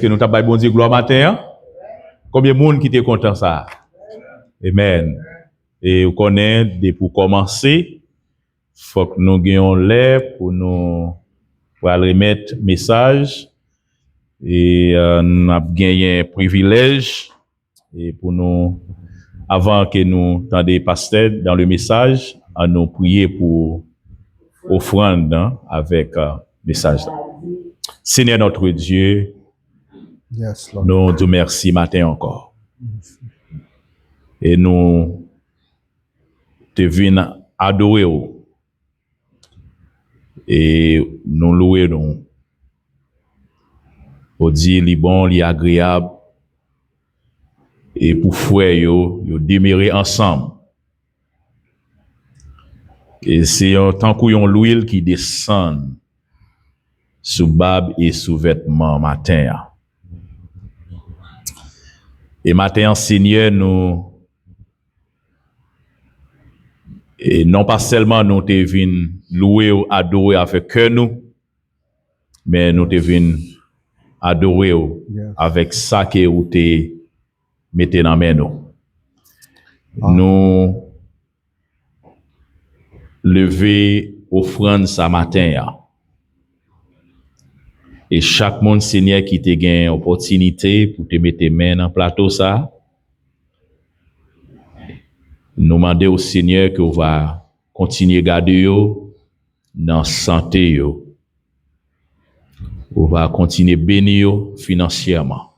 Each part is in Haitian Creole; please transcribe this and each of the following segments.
Est-ce que nous t'avons bon Dieu gloire matin? Combien de monde qui était content ça? Amen. Et vous connaissez, pour commencer, faut que nous gagnions l'air pour nous pour aller remettre message et nous avons gagné un privilège et pour nous avant que nous tendions pasteur dans le message à nous prier pour offrande avec message. Seigneur notre Dieu, Yes, Lord. nous te remercions matin encore. Et nous te venons adorer et nous louer nous. Pour dire li bon, li agréable et pour frère yo demeurer ensemble. Et c'est un tant qu'on l'huile qui descend sous bab et sous vêtements matin. Et matin, Seigneur, nous et non pas seulement nous te vin louer ou adorer avec cœur nous, mais nous te vin adorer avec ça que ou te mettez dans main nous. Nous lever offrande ça matin. Et chaque monde Seigneur qui te gagne opportunité pour te mettre main dans plateau ça. Nous demander au Seigneur que va continuer à garder yo dans santé yo. On va continuer à bénir yo financièrement.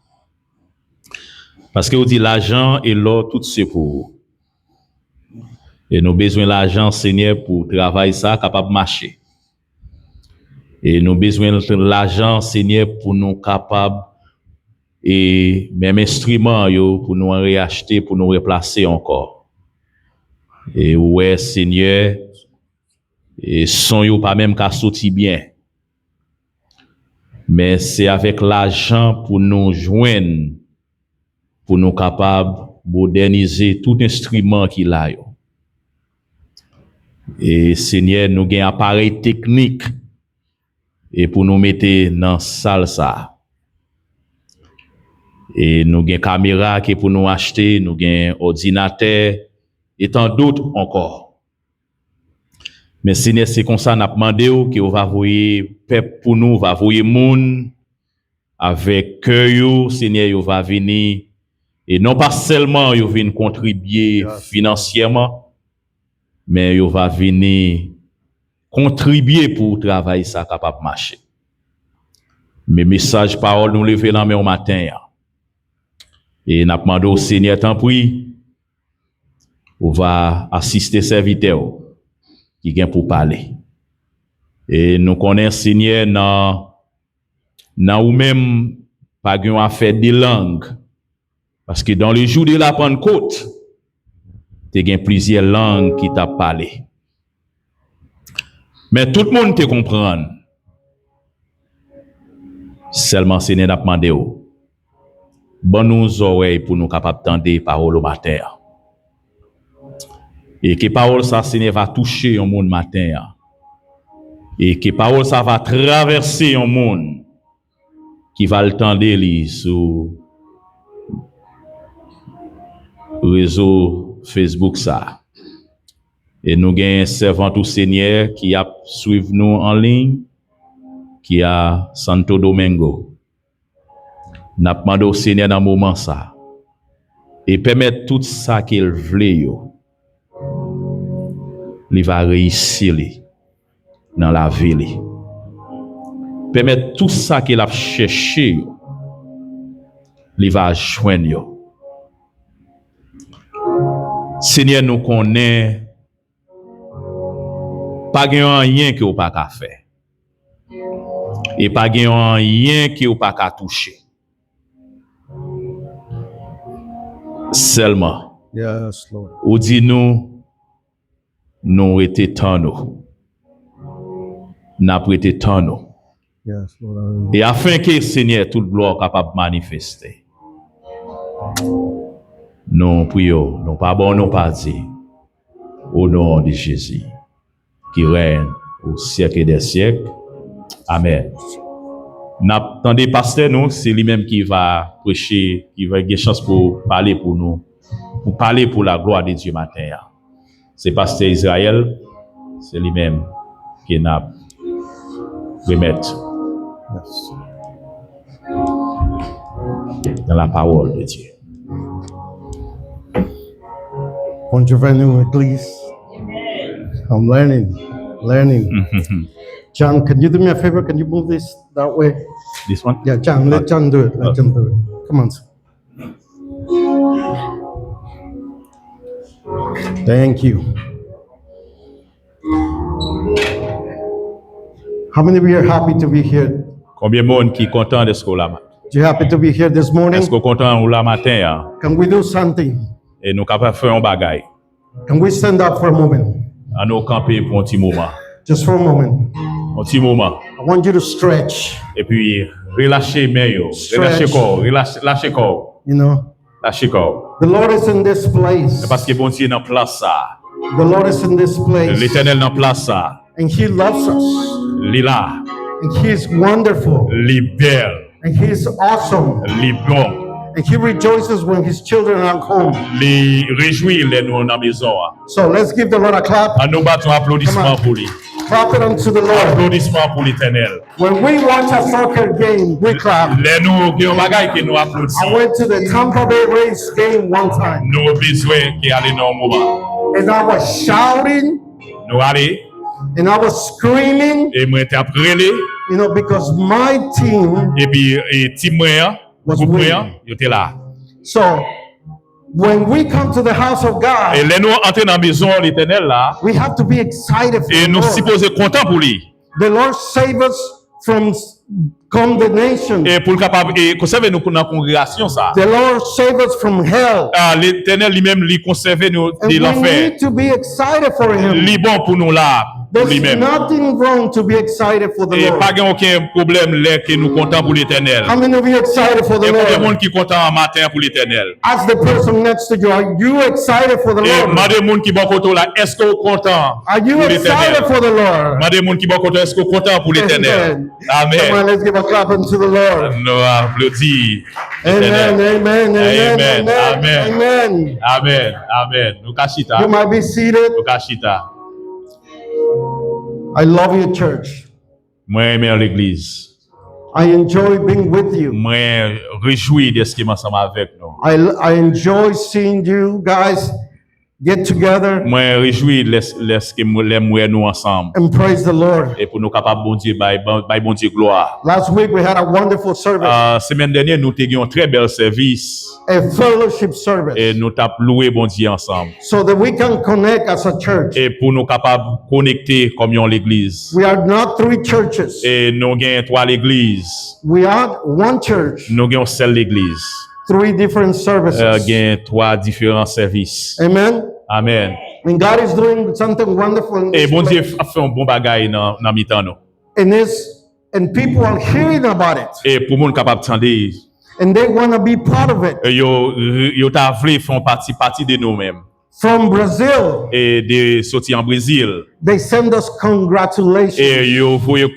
Parce que on dit l'argent et l'or tout c'est pour vous. Et nous besoin l'argent Seigneur pour travailler ça capable marcher. Et nous besoin de l'argent Seigneur pour nous capable et même instrument yo pour nous réacheter pour nous replacer encore. Et ouais Seigneur et son yo pas même qu'à sortir bien. Mais c'est avec l'argent pour nous joindre pour nous capables moderniser tout instrument qu'il a yo. Et Seigneur nous gain appareil technique et pour nous mettre dans salle ça. Et nous gain caméra qui pour nous acheter, nous gain ordinateur et tant d'autres encore. Mais Seigneur, c'est comme ça n'a demandé que on va voyer peuple pour nous, va voyer monde avec cœur yo, Seigneur, yo va venir et non pas seulement yo vient contribuer financièrement, mais yo va venir contribuer pour travailler ça capable marcher. Mes messages parole nous lever la main au matin. Et n'a demandé au Seigneur tant prie, on va assister serviteur qui vient pour parler. Et nous connaissons Seigneur dans ou même pas gain à faire des langues parce que dans le jour de la Pentecôte, tu as plusieurs langues qui t'a parlé. Mais tout le monde te comprend. Seulement Seigneur n'a demandé bon nous oreilles pour nous capables d'entendre parole au matin. Et que parole ça Seigneur va toucher un monde matin. Et que parole ça va traverser un monde qui va le tendre sur réseau Facebook ça. Et nous gagnons un servant au Seigneur qui a suivi nous en ligne, qui a Santo Domingo. N'a demandé au Seigneur dans moment ça. Et permettre tout ça qu'il voulait yo. Il va réussir dans la vie. Permettre tout ça qu'il a cherché yo. Il va joindre yo. Seigneur nous connaît pas gain rien que ou pas qu'à faire. Et pas gain rien que ou pas qu'à toucher. Seulement. Yes, Lord. Ou dit nous été tant nous. N'a prêté tant nous. Yes, Lord. Et afin que Seigneur toute gloire capable de manifester. Nous prions, nous pas bon, nous pas dit. Au nom de Jésus, qui règne au siècle des siècles. Amen. N'attendez pasteur nous, c'est lui-même qui va prêcher, qui va avoir chance pour parler pour nous, pour parler pour la gloire de Dieu matin. C'est pasteur Israël, c'est lui-même qui n'a remettre dans la parole de Dieu. Bienvenue, Église. I'm learning. John, can you do me a favor? Can you move this that way? This one? Yeah, John, let John do it. Let John do it. Come on. Thank you. How many of you are happy to be here? Combien de monde qui est content d'être là? You happy to be here this morning? Est-ce que content ou là matin? Can we do something? Et nous capables faire un bagage. Can we stand up for a moment? À nous camper pour un petit moment. Just for a moment. Un petit moment. I want you to stretch. Et puis relâchez main yo, relâchez corps, lâchez corps. You know, lâchez corps. the Lord is in this place. Parce que bon Dieu dans place ça. The Lord is in this place. L'Éternel dans place ça. And He loves us. Li là. And He is wonderful. Li belle. And He is awesome. Li bon. And He rejoices when His children are home. Li réjouit les nous dans maison. So let's give the Lord a clap. À nous battons applaudissement pour lui. Clap it unto the Lord. Applaudissement pour l'Éternel. When we watch a soccer game, we clap. Les nous qui ont bagage qui nous applaudissent. I went to the Tampa Bay Rays game one time. Nous besoin qui aller dans un moment. And I was shouting. Nous aller. And I was screaming. Et moi t'ai appelé. You know, because my team. Et puis team moi, groupe moi, était là. So when we come to the house of God, et les nous entrer dans la maison l'Éternel là, we have to be excited for et nous supposons content pour lui. The Lord save us from condemnation. Et pour capable et conserver nous dans la congrégation ça. The Lord save us from hell. L'Éternel lui-même lui conserver nous de l'enfer. We need to be excited for Him. Lui bon pour nous là. There's nothing wrong to be excited for the Lord. Et pas aucun problème là que nous content pour l'Éternel. How many of you excited for the Lord? Et combien de monde qui content en matin pour l'Éternel? Ask the person next to you, are you excited for the Lord? Et demandez monde qui bon côté là, est-ce que vous content? Are you excited for the Lord? Demandez monde qui bon côté, est-ce que vous content pour l'Éternel? Amen. Come on, let's give a clap unto the Lord. Nous applaudissons. Amen, amen, Amen, amen, amen. Amen, amen. Nous kachita. You might be seated. Nous kachita. I love you, church. Moi aime l'église. I enjoy being with you. Moi réjouis de ce qui m'ensemble avec nous. I enjoy seeing you guys get together. Moi réjouis les nous ensemble. And praise the Lord. Et pour nous capable bon Dieu bon Dieu gloire. Last week we had a wonderful service. Semaine dernière nous avons un très bel service. A fellowship service. Et nous t'avons loué bon Dieu ensemble. So that we can connect as a church. Et pour nous capables connecter comme l'église. We are not three churches. Et nous avons trois églises. We are one church. Nous avons seule église. Three different services. Avons trois différents services. Amen. Amen. And God is doing something wonderful in this Et bon Dieu place. a fait un bon bagage dans mi-temps nous. And people are hearing about it. Et pour monde capable d'entendre. And they want to be part of it. Yo t'a voulu faire partie de nous-mêmes. From Brazil. Et de sortir en Brésil. They send us congratulations. Et yo voulez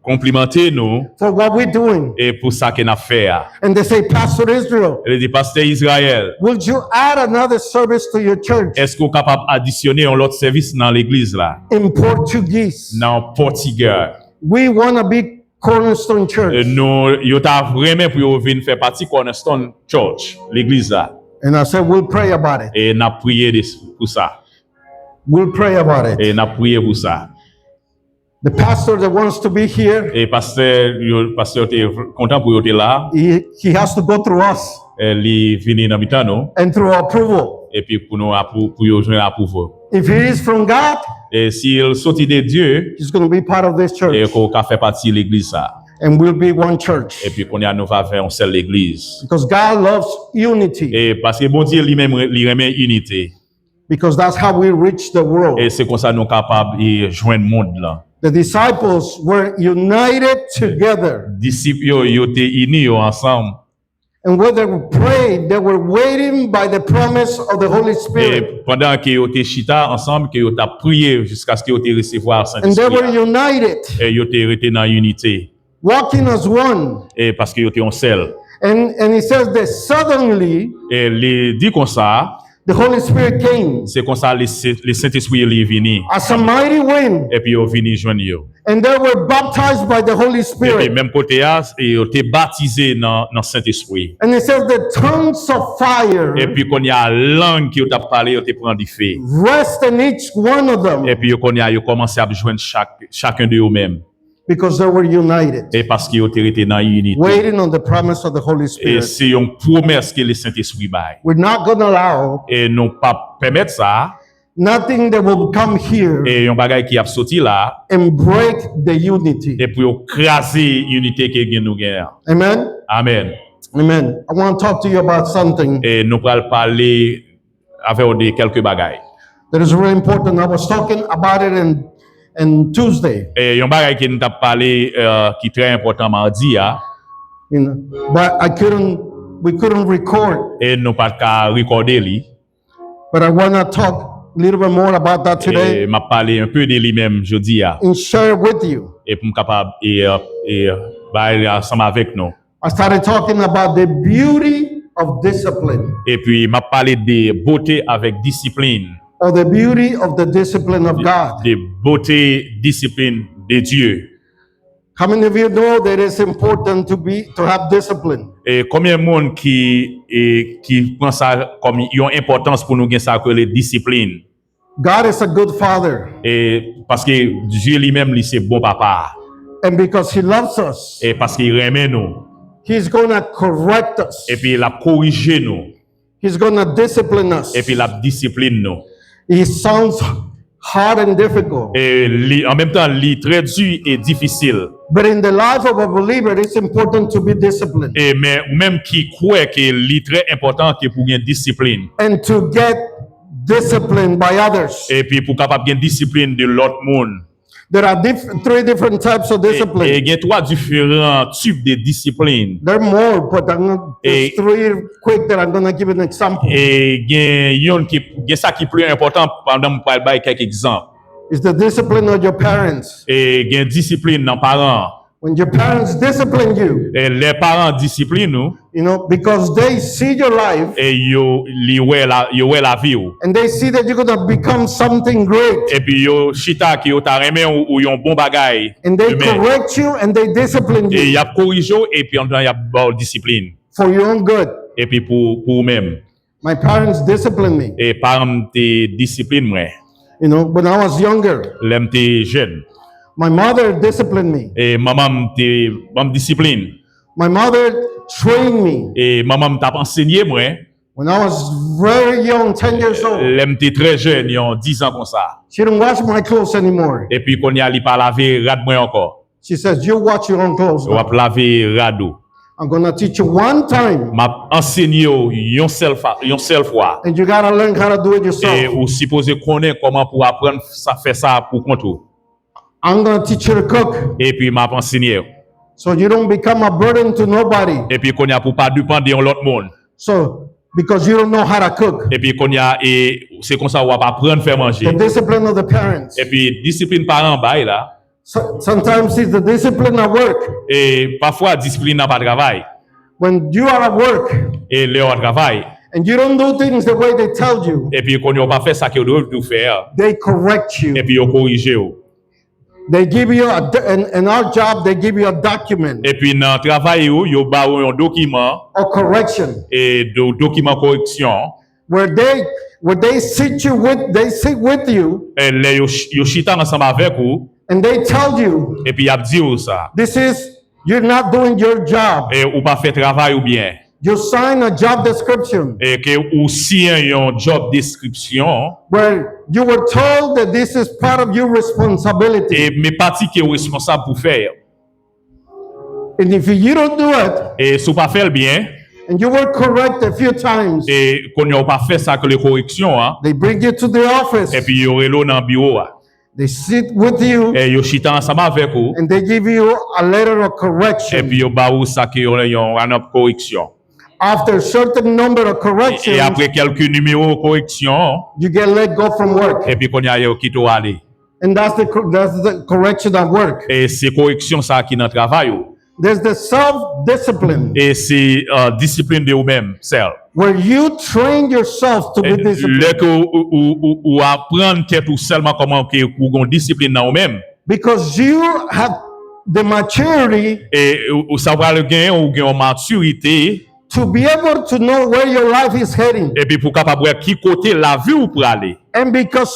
complimenter nous. For what we're doing. Et pour ça qu'on a fait. And they say, Pastor Israel. Et dit pasteur Israël. Would you add another service to your church? Est-ce qu'on est capable d'additionner un autre service dans l'église là? In Portuguese. Dans portugais. We want to be Cornerstone Church. Nous yo t'a vraiment pour venir faire partie Cornerstone Church, l'église là. And I said, we'll pray about it. Et n'a prié pour ça. We'll pray about it. Et n'a prié pour ça. The pastor that wants to be here. Et pasteur était content pour être là. He has to go through us. Il vient dans mi-temps nous. And through approval. Et puis pour nous pour joindre approval. If he is from God. Et s'il sortit de Dieu, he's going to be part of this church. Et qu'on fait partie de l'église ça. And we'll be one church. Et puis qu'on nous va faire une seule église. Because God loves unity. Et parce que bon Dieu lui-même il aime unité. Because that's how we reach the world. Et c'est comme ça nous capables de joindre le monde là. The disciples were united together. Disciples yo étaient unis ensemble. And when they prayed, they were waiting by the promise of the Holy Spirit. Et pendant que yo étaient chita ensemble, que yo t'a prié jusqu'à ce que yo étaient recevoir And they Saint-Esprit. were united. Et yo étaient restés dans unité. walking as one. et parce que yo étaient un seul. And he says that suddenly Et les dit comme ça, the Holy Spirit came c'est comme ça le Saint-Esprit est venu. as a mighty wind, Et puis yo venu joindre yo. and they were baptized by the Holy Et puis Spirit. même côté là, et yo été baptisé dans Saint-Esprit. And it says the tongues of fire Et puis qu'on y a langue qui yo t'a parlé, yo te prend du feu. rest in each one of them Et puis qu'on y a yo commencé à joindre chacun de eux mêmes. because they were united, Et parce qu'ils ont été dans l'unité. waiting on the promise of the Holy Et Spirit. c'est une promesse que le Saint-Esprit baille. We're not going to allow Et non pas permettre ça. nothing that will come here Et un bagage qui a sorti là. and break the unity. Et puis craser l'unité que nous gagnons. Amen. Amen. Amen. I want to talk to you about something Et nous allons parler avec vous de quelques bagages. that is really important. I was talking about it in Tuesday, Et un bagage qui nous a parlé qui est très important mardi, you know, but we couldn't record. et nous pas qu'à recorder lui. But I want to talk a little bit more about that Et today m'a parlé un peu de lui-même jeudi and share it with you. et pour me capable et bailler ensemble avec nous. I started talking about the beauty of discipline, Et puis m'a parlé de beauté avec discipline, or the beauty of the discipline of God. de beauté discipline de Dieu. How many of you know that it's important to have discipline? Et combien de monde qui prend ça comme une importance pour nous gagner ça que les disciplines. God is a good father, Et parce que Dieu lui-même lui c'est bon papa and because he loves us, et parce qu'il aime nous he's going to correct us. et puis il a corrigé nous He's going to discipline us. et puis il a discipline nous. It sounds hard and difficult, Et en même temps, il est très dur et difficile. but in the life of a believer, it's important to be disciplined Et mais même qui croit que c'est très important que pour gagner discipline and to get disciplined by others. et puis pour capable gagner discipline de l'autre monde. There are three different types of Et discipline. il y a trois différents types de discipline. There are more, but there's three quick that I'm going to give an example. Et il y a ça qui est plus important pendant que je vais quelques exemples. It's the discipline of your parents. Et il y a discipline dans les parents. When your parents discipline you, Et les parents disciplinent nous you know, because they see your life et ils voient la vie. and they see that you're going to become something great. Et puis yo chita qui yo ta remet ou yon bon bagay. And they humain. correct you and they discipline Et you y a corrigé et puis en temps y a bon discipline. for your own good. Et puis pour même. My parents disciplined me. Et parents te discipline moi. You know, when I was younger, L'aime te jeune. my mother disciplined me. Et maman discipline. My mother trained me. Et maman t'a enseigné moi. When I was very young, 10 years old, L'aime te très jeune, yon 10 ans comme ça. she didn't wash my clothes anymore. Et puis qu'on y a li pas laver rad moi encore. She says, you watch your own clothes On now. va laver rado. I'm going to teach you one time, M'a enseigné yon seul fois. and you got to learn how to do it Et yourself. ou supposé connaître comment pour apprendre ça faire ça pour compte. I'm going to teach you to cook, Et puis m'a enseigné. so you don't become a burden to nobody. Et puis qu'on y a pour pas dépendre de l'autre monde. So, because you don't know how to cook. Et puis qu'on y a et c'est comme ça on va pas apprendre faire manger. The discipline of the parents. Et puis discipline parent bail là. Sometimes it's the discipline at work. Et parfois discipline n'a pas de travail. When you are at work Et leur travail. and you don't do things the way they tell you, Et puis qu'on y a pas fait ça que doit faire. they correct you. Et puis on corrige. They give you in our job, they give you a document Et puis dans le travail yo ba un document or correction et document correction. where they sit with you Et les yo chita ensemble avec vous and they tell you, et puis y a dit ou ça. you're not doing your job. Et ou pas fait travail ou bien. You sign a job description Et que ou si un job description where you were told that this is part of your responsibility. et mes parties qui est responsable pour faire. And if you don't do it, Et si vous pas fait le bien and you were correct a few times, et qu'on n'a pas fait ça que les corrections hein, they bring you to the office. et puis y aurait l'eau dans le bureau hein. They sit with you Et yo chita ensemble avec vous and they give you a letter of et correction. puis yo ba ou ça que yon une correction. After a certain number of Et corrections, après quelques numéros de correction you get let go from work. et puis qu'on y a yo qui to aller. And that's the correction at work. Et c'est correction ça qui dans travail. There's the self-discipline Et c'est discipline de vous-même, self. where you train yourself to be disciplined. Là que ou apprendre tête ou seulement comment que vous avez discipline dans vous-même. Because you have the maturity Et ou ça va le gagner ou gagner en maturité. to be able to know where your life is heading. Et puis pour capable voir qui côté la vie ou pour aller. And because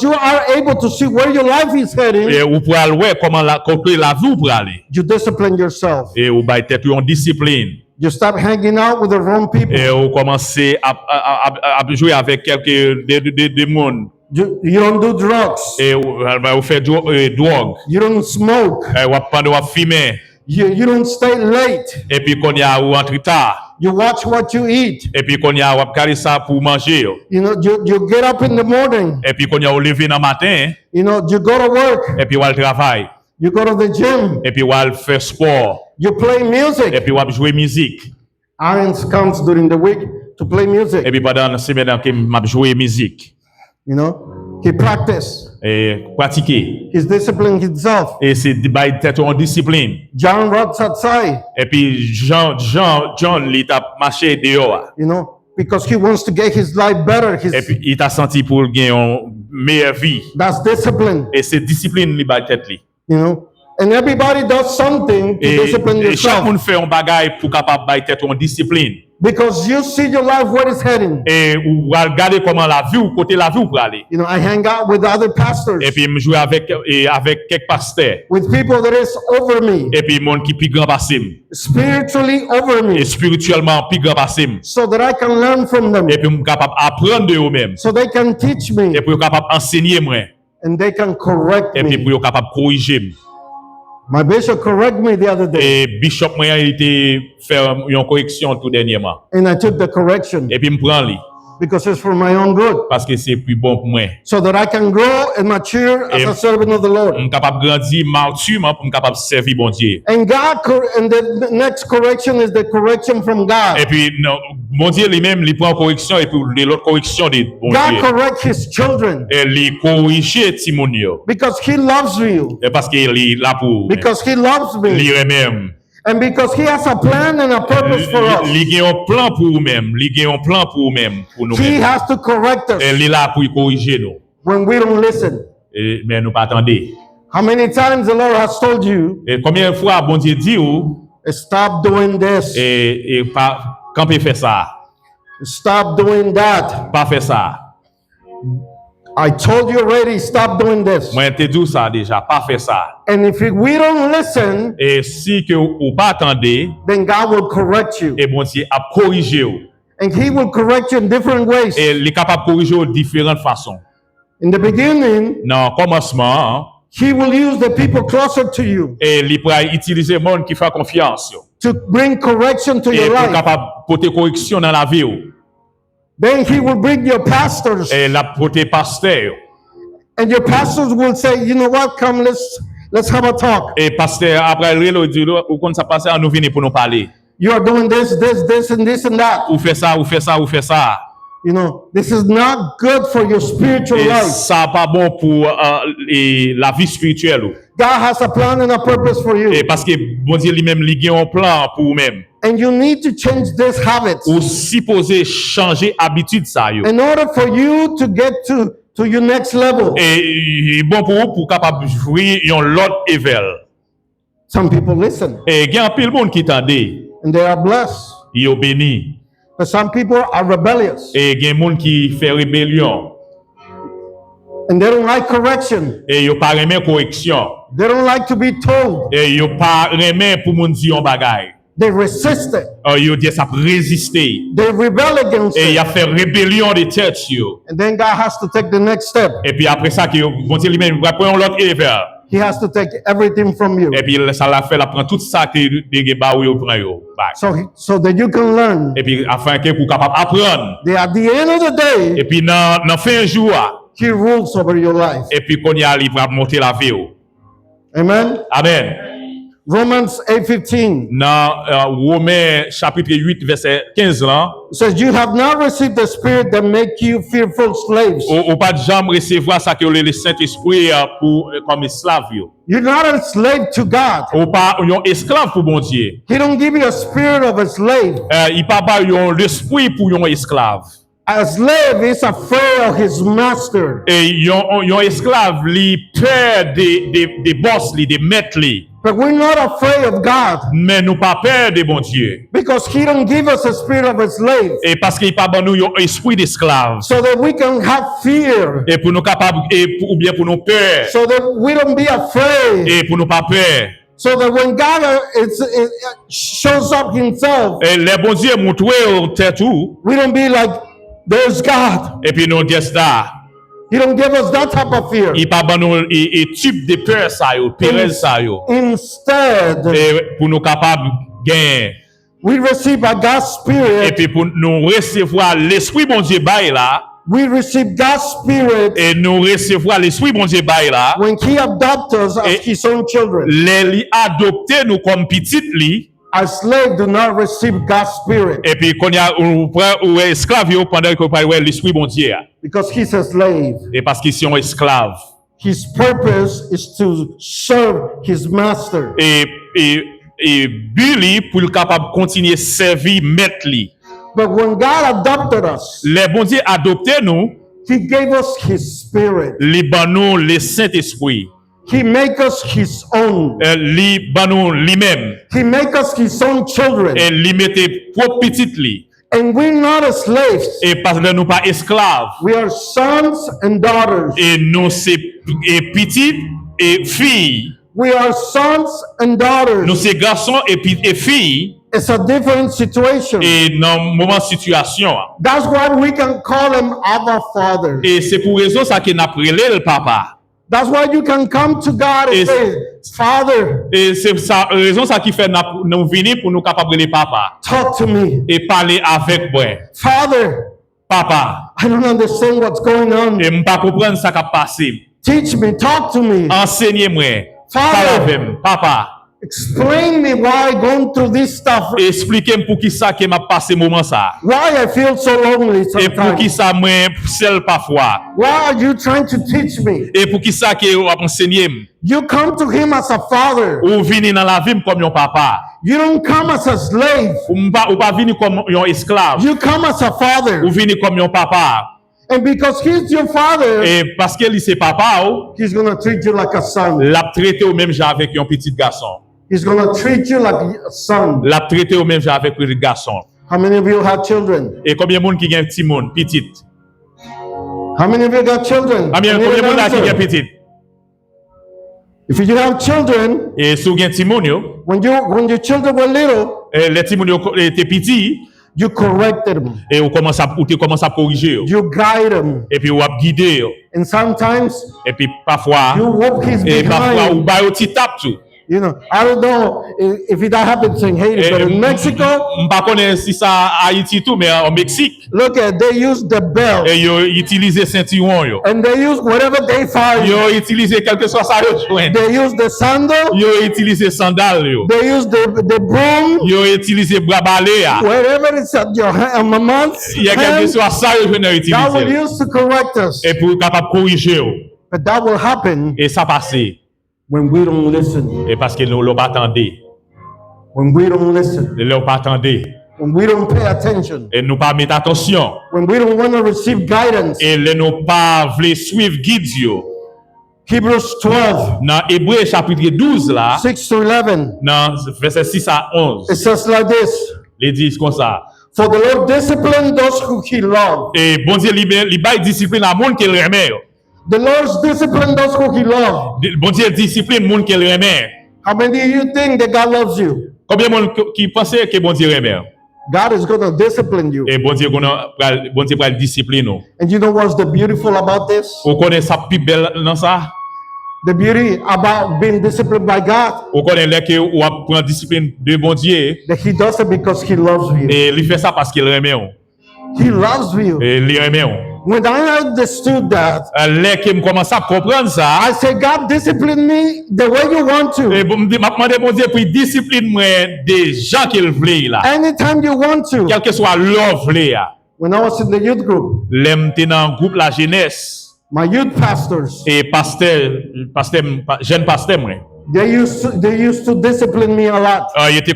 you are able to see where your life is heading, Et ou pour aller voir comment la côté la vie ou pour aller. you discipline yourself. Et ou ba tête en discipline. You stop hanging out with the wrong people. Et ou commencer à jouer avec quelques des monde. You don't do drugs. Et ou fait drogue. You don't smoke. Ou pendant ou fumer. You don't stay late. Et puis qu'on y a ou entre tard. You watch what you eat. Et puis qu'on y a ou carré ça pour manger. You know, you get up in the morning. Et puis qu'on y a ou lever dans matin. You know, you go to work. Et puis ou al travail. You go to the gym. Et puis ou al faire sport. You play music. Et puis ou al jouer musique. Aaron comes during the week to play music. Et puis pendant la semaine que m'a jouer musique. You know, he practice. Et pratiquer. He's disciplining himself. Et c'est by tête en discipline. John runs outside. Et puis John il t'a marché dehors. You know, because he wants to get his life better. Et puis il t'a senti pour gagner une meilleure vie. That's discipline. Et c'est discipline li by tête li. You know, and everybody does something to discipline Et chaque yourself. monde fait un bagage pour capable by tête en discipline. Because you see your life where it's heading. Et ou regarder comment la vie ou côté la vie pour aller. You know, I hang out with other pastors, Et puis me jouer avec quelques pasteurs. with people that is over me, Et puis monde qui plus grand passé. spiritually over me, Et spirituellement plus grand passé. so that I can learn from them, Et puis me capable apprendre de eux-mêmes. so they can teach me, Et puis capable enseigner moi. and they can correct Et puis me. pour capable corriger. My bishop corrected me the other day, Et bishop moi il était faire une correction tout dernièrement. and I took the correction Et puis me prend lui because it's for my own good, parce que c'est plus bon pour moi. so that I can grow and mature as a servant of the Lord. Je suis capable de grandir maturement pour me capable de servir bon Dieu. And and the next correction is the correction from God. Et puis non, bon Dieu lui-même il prend correction et puis l'autre correction de bon God Dieu. correct his children Et il corrige Timonio. because he loves you, Et parce qu'il est là pour because he loves me, lui-même. and because he has a plan and a purpose for us. Il a un plan pour nous-mêmes. Il a un plan pour nous-mêmes. Pour He nous-mêmes. has to correct us Et il est là pour corriger nous. when we don't listen. Mais nous pas attendre. How many times the Lord has told you, Et combien de fois bon Dieu dit ou stop doing this, et pas quand peut faire ça, stop doing that. pas faire ça. I told you already, stop doing this. Moi te dit ça déjà, pas faire ça. And if we don't listen, Et si que ou pas attendez, then God will correct you. et bon Dieu a corrigé ou. And he will correct you in different ways. Et il est capable de corriger de différentes façons. In the beginning, Dans le commencement, he will use the people closer to you et il pourra utiliser le monde qui fait confiance. to bring correction to Et your pour life. capable porter correction dans la vie. Then he will bring your pastors, Et la porter pasteur. and your pastors will say, you know what, come, let's have a talk. Et pasteur après il dit ou quand ça passe nous venir pour nous parler. You are doing this, and this and that. Ou fait ça, ou fait ça, ou fait ça. You know, this is not good for your spiritual Et life. ça pas bon pour la vie spirituelle. God has a plan and a purpose for you. Et parce que bon Dieu lui-même il a un plan pour vous-même. And you need to change these habits Ou supposé changer habitude ça yo. in order for you to get to your next level. Et bon pour vous pour capable jouer un l'autre level. Some people listen Et il y a un pile monde qui tendait, and they are blessed. il est béni. But some people are rebellious Et il y a un monde qui fait rébellion. and they don't like correction. Et il pas aimer correction. They don't like to be told. Et il pas aimer pour moun dire un bagay. They resist it. Il dit ça résister. They rebel against Et il it. a fait rébellion de tête yo. And then God has to take the next step. Et puis après ça, bon Dieu lui-même va prendre l'autre level. He has to take everything from you Et puis ça l'a fait, la prend tout ça que des ba ou yo prend yo. Bye. so that you can learn. Et puis afin que pour capable apprendre. That at the end of the day, Et puis dans fin jour, he rules over your life. et puis qu'on y a il va monter la vie. Amen. Amen. Romans 8:15 Dans Romains chapitre 8 verset 15 là, says, "You have not received the spirit that make you fearful slaves. ou pas de jamais recevoir ça que le Saint-Esprit pour comme esclave yo. You're not a slave to God. Ou pas yon esclave pour bon Dieu. He don't give you a spirit of a slave. Il pas ba yon l'esprit pour yon esclave. A slave is afraid of his master, Et yon esclave li peur des boss li, des maîtres li. but we're not afraid of God Mais nous pas peur de bon Dieu. because He don't give us a spirit of a slave, Et parce qu'il pas ban nous yon esprit d'esclave. so that we can have fear, Et pour nous capable ou bien pour nous peur. so that we don't be afraid, Et pour nous pas peur. so that when God shows up Himself, Et les bon Dieu montre au tête tout. we don't be like, "There's God." Et puis nous disons ça. He don't give us that type of fear. Il pas ban nous et type de peur ça yo, peur ça yo. Instead, Et pour nous capable gagner. we receive by God's Et Spirit. puis pour nous recevoir l'esprit bon Dieu bail là. We receive God's Spirit Et nous recevoir l'esprit bon Dieu bail là. when He adopts us as Et- His own children. Les li adopter nous comme petite li. A slave do not receive God's Spirit Et puis qu'on y a ou prend ou esclave yo pendant que pas l'esprit bon Dieu. because he's a slave. Et parce qu'ils sont esclaves. His purpose is to serve his master. Et Billy pour le capable continuer servir maître li. But when God adopted us, Les bon Dieu adopter nous, He gave us His Spirit. li ban nous le Saint-Esprit. He make us His own. Li ban nous lui-même. He make us His own children. Et li mette propre petite li. And we're not as slaves. Et parce que nous pas esclaves. We are sons and daughters. Et nous c'est petites et filles. We are sons and daughters. Nous c'est garçons et filles. It's a different situation. Et dans moment situation. That's why we can call him Abba Father. Et c'est pour raison ça que n'a prélé le papa. That's why you can come to God and Is- say, "Father, Et c'est ça raison ça qui fait nous venir pour nous capable de papa talk to me. et parler avec moi. Father, Papa, I don't understand what's going on. et m'pas comprendre ça qui a passé. Teach me, talk to me. Enseignez-moi. Father. Parle avec moi. Papa, Explain me why I'm going through this stuff. expliquez-moi pour qui ça qui m'a passé moment ça. Why I feel so lonely Et pour qui sometimes. ça moi seul parfois. Why are you trying to teach me? Et pour qui ça qui a enseigné. You come to him as a father. Ou venir dans la vie comme un papa. You don't come as a slave. Ou pas venir comme un esclave. You come as a father. Ou venir comme un papa. And because he's your father, Et parce que lui c'est papa, he's going to treat you like a son. l'a traité au même genre avec un petit garçon. He's going to treat you like a son. L'a traité au même genre avec un garçon. How many of you have children? Et combien de monde qui gagne petit monde, petite? How many of you got children? Combien I need de an monde là qui answer. gagne petite? If you have children, Et si vous gagne petit monde yo, when your children were little, les petits monde yo étaient petits you corrected them. et ou tu commences à corriger yo. You guide them. Et puis ou a guider yo. And sometimes Et puis parfois you whoop his et parfois ou behind. ba yo petit tape tout. You know, I don't know if that happens in Haiti, but in Mexico, M'pas connais si ça à Haïti tout mais au Mexique look at, they use the belt. et yo utiliser ceinturon yo. And they use whatever they find. Yo utiliser quelque chose ça yo joindre. They use the sandal. Yo utiliser sandal yo. They use the broom. Yo utiliser bras balai ya. Wherever it's at your hand, maman's Il y a quelque hand, chose ça yo joindre that will utiliser. use to correct us. Et pour capable corriger yo. But that will happen Et ça passé. when we don't listen. Et parce que nous l'ont pas attendu. When we don't listen. Nous l'ont pas attendu. When we don't pay attention. Et nous pas mettre attention. When we don't want to receive guidance. Et nous pas voulons suivre guide yo. Hebrews 12, Dans Hébreux chapitre 12 là, 6 to 11. dans verset 6 à 11, It says like this. les dit comme ça. For the Lord disciplined those who he loved. Et bon Dieu li bail discipline à monde qu'il remet. The Lord's disciplined those who he loved. Bon Dieu discipline monde qu'il remet. How many of you think that God loves you? Combien de monde qui pensait que bon Dieu remet? God is going to discipline you. Et bon Dieu va discipline nous. And you know what's the beautiful about this? Vous connaissez ça plus belle dans ça? The beauty about being disciplined by God, Vous connaissez que ou prend discipline de bon Dieu that he does it because he loves you. et il fait ça parce qu'il remet. He loves you. Et il remet. When I understood that, Lè que me commence à comprendre ça, I said, God, discipline me the way you want to. et m'a demandé mon Dieu pour discipline moi des gens qu'il veut là. Anytime you want to. Quel que soit leur veut là. When I was in the youth group, L'aime dans groupe la jeunesse my youth pastors, et jeune pasteur moi. they used to discipline me a lot. Il était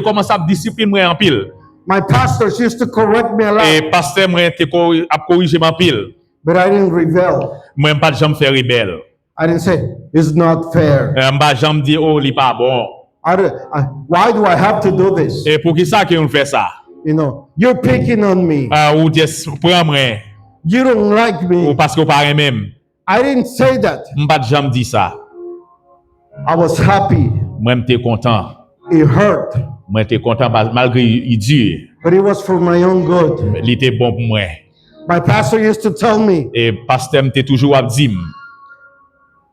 commencé à discipliner moi en pile. My pastors used to correct me a lot. Et pasteur moi était à corriger en pile. But I didn't rebel. Moi pas jamais faire rebelle. I didn't say, it's not fair. Pas jamais dire oh il pas bon. Why do I have to do this? Et pour qui ça qu'on fait ça? You know, you're picking on me. Ou juste prends moi. You don't like Ou me. parce que pas même. I didn't say that. Pas jamais dit ça. I was happy. Moi j'étais content. It hurt. Moi j'étais content malgré il dur. But it was for my own good. Il était bon pour moi. My pastor used to tell me, Et pasteur m'était toujours à dire,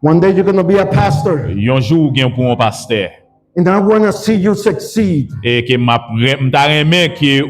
one day you're going to be a pastor. un jour gain pour un pasteur. And I want to see you succeed. Et que m'ta remet que